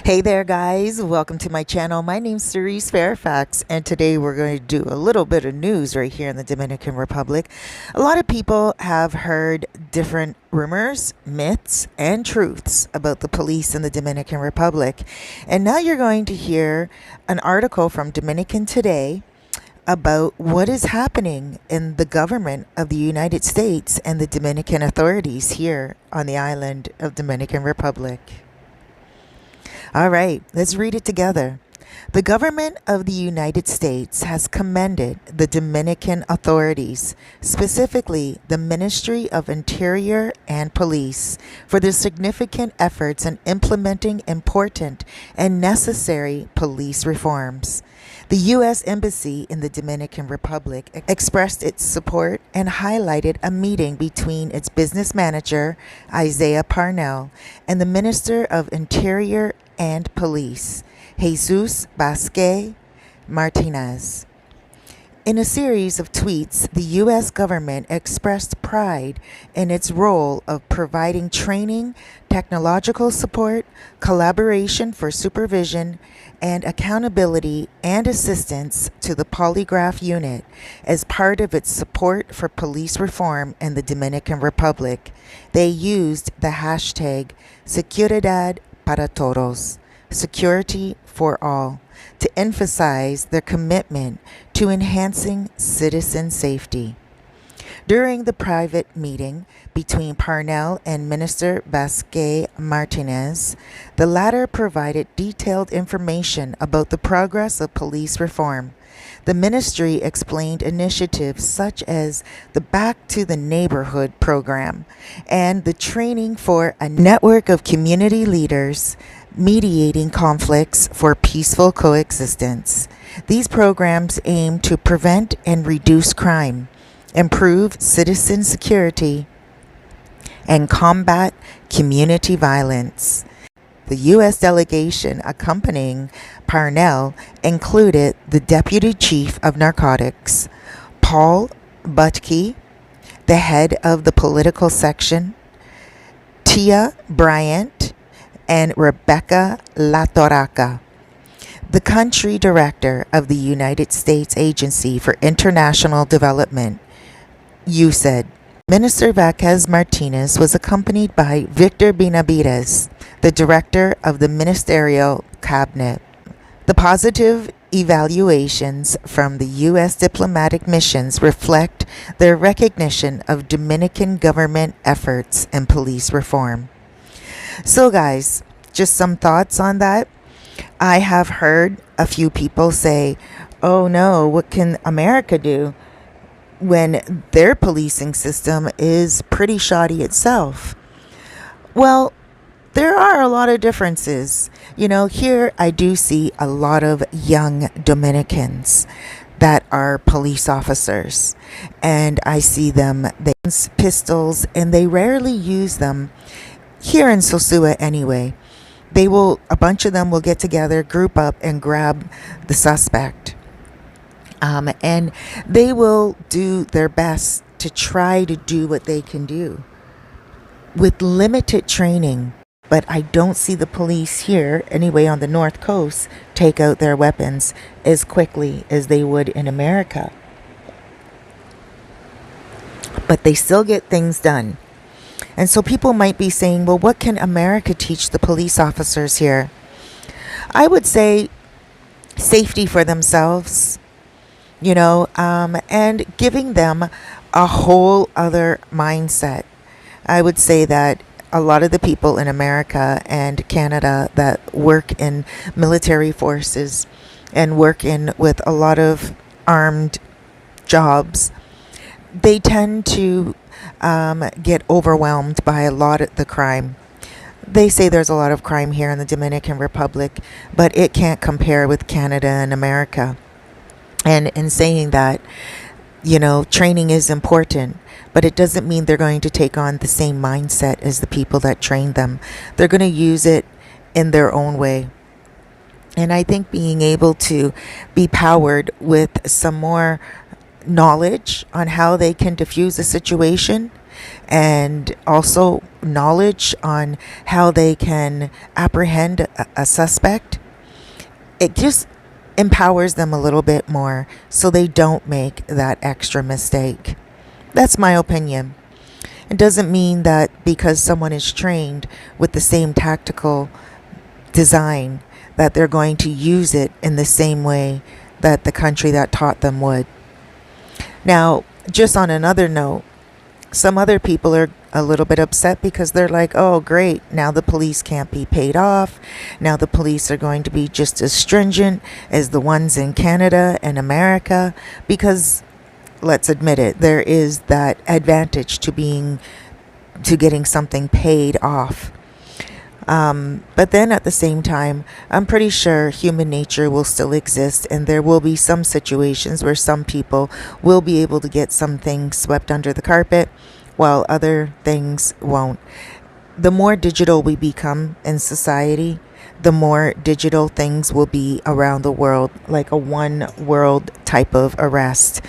Hey there, guys. Welcome to my channel. My name's Cerise Fairfax, and today we're going to do a little bit of news right here in the Dominican Republic. A lot of people have heard different rumors, myths, and truths about the police in the Dominican Republic. And now you're going to hear an article from Dominican Today about what is happening in the government of the United States and the Dominican authorities here on the island of Dominican Republic. All right, let's read it together. The government of the United States has commended the Dominican authorities, specifically the Ministry of Interior and Police, for their significant efforts in implementing important and necessary police reforms. The U.S. Embassy in the Dominican Republic expressed its support and highlighted a meeting between its business manager, Isaiah Parnell, and the Minister of Interior and Police, Jesus Vasquez Martinez. In a series of tweets, the U.S. government expressed pride in its role of providing training, technological support, collaboration for supervision, and accountability and assistance to the Polygraph Unit as part of its support for police reform in the Dominican Republic. They used the hashtag Seguridad para Todos, security for all, to emphasize their commitment to enhancing citizen safety. During the private meeting between Parnell and Minister Vasquez Martinez, the latter provided detailed information about the progress of police reform. The ministry explained initiatives such as the Back to the Neighborhood program and the training for a network of community leaders mediating conflicts for peaceful coexistence. These programs aim to prevent and reduce crime, improve citizen security, and combat community violence. The U.S. delegation accompanying Parnell included the Deputy Chief of Narcotics, Paul Butke, the head of the political section, Tia Bryant, and Rebecca Latoraca, the country director of the United States Agency for International Development, USAID. Minister Vasquez Martinez was accompanied by Victor Benavides, the director of the ministerial cabinet. The positive evaluations from the U.S. diplomatic missions reflect their recognition of Dominican government efforts in police reform. So guys, just some thoughts on that. I have heard a few people say, oh no, what can America do when their policing system is pretty shoddy itself? Well, there are a lot of differences. Here I do see a lot of young Dominicans that are police officers, and I see them, they use pistols, and they rarely use them here in Sosua anyway. A bunch of them will get together, group up, and grab the suspect. And they will do their best to try to do what they can do with limited training. But I don't see the police here, anyway, on the North Coast, take out their weapons as quickly as they would in America. But they still get things done. And so people might be saying, well, what can America teach the police officers here? I would say safety for themselves, and giving them a whole other mindset. I would say that a lot of the people in America and Canada that work in military forces and work with a lot of armed jobs, they tend to get overwhelmed by a lot of the crime. They say there's a lot of crime here in the Dominican Republic, but it can't compare with Canada and America. And in saying that, training is important, but it doesn't mean they're going to take on the same mindset as the people that train them. They're going to use it in their own way. And I think being able to be powered with some more knowledge on how they can diffuse a situation and also knowledge on how they can apprehend a suspect. It just empowers them a little bit more so they don't make that extra mistake. That's my opinion. It doesn't mean that because someone is trained with the same tactical design that they're going to use it in the same way that the country that taught them would. Now, just on another note, some other people are a little bit upset because they're like, oh, great, now the police can't be paid off. Now the police are going to be just as stringent as the ones in Canada and America because, let's admit it, there is that advantage to getting something paid off. But then at the same time, I'm pretty sure human nature will still exist, and there will be some situations where some people will be able to get some things swept under the carpet while other things won't. The more digital we become in society, the more digital things will be around the world, like a one world type of arrest.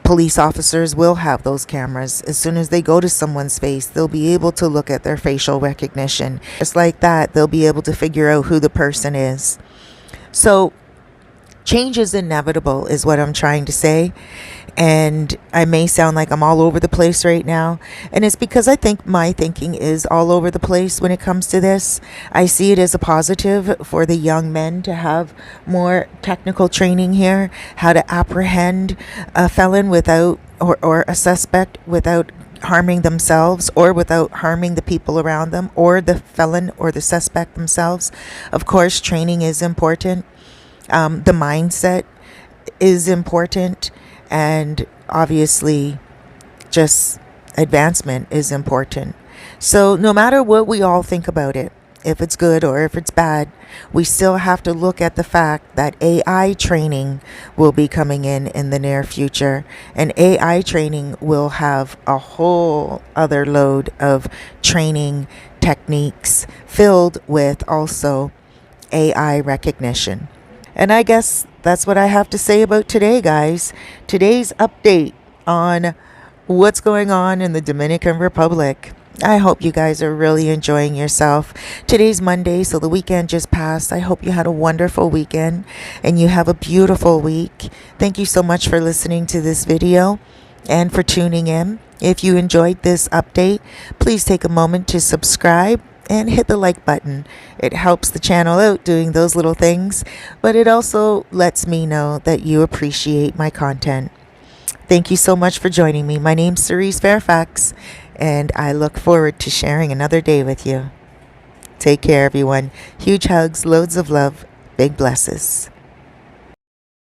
Police officers will have those cameras. As soon as they go to someone's face, they'll be able to look at their facial recognition. Just like that, they'll be able to figure out who the person is. So change is inevitable is what I'm trying to say. And I may sound like I'm all over the place right now. And it's because I think my thinking is all over the place when it comes to this. I see it as a positive for the young men to have more technical training here, how to apprehend a felon without, or a suspect without harming themselves or without harming the people around them or the felon or the suspect themselves. Of course, training is important. The mindset is important. And obviously, just advancement is important. So no matter what we all think about it, if it's good or if it's bad, we still have to look at the fact that AI training will be coming in the near future. And AI training will have a whole other load of training techniques filled with also AI recognition. And I guess that's what I have to say about today, guys. Today's update on what's going on in the Dominican Republic. I hope you guys are really enjoying yourself. Today's Monday, so the weekend just passed. I hope you had a wonderful weekend and you have a beautiful week. Thank you so much for listening to this video and for tuning in. If you enjoyed this update, please take a moment to subscribe and hit the like button. It helps the channel out doing those little things, but it also lets me know that you appreciate my content. Thank you so much for joining me. My name's Cerise Fairfax, and I look forward to sharing another day with you. Take care, everyone. Huge hugs, loads of love, big blesses.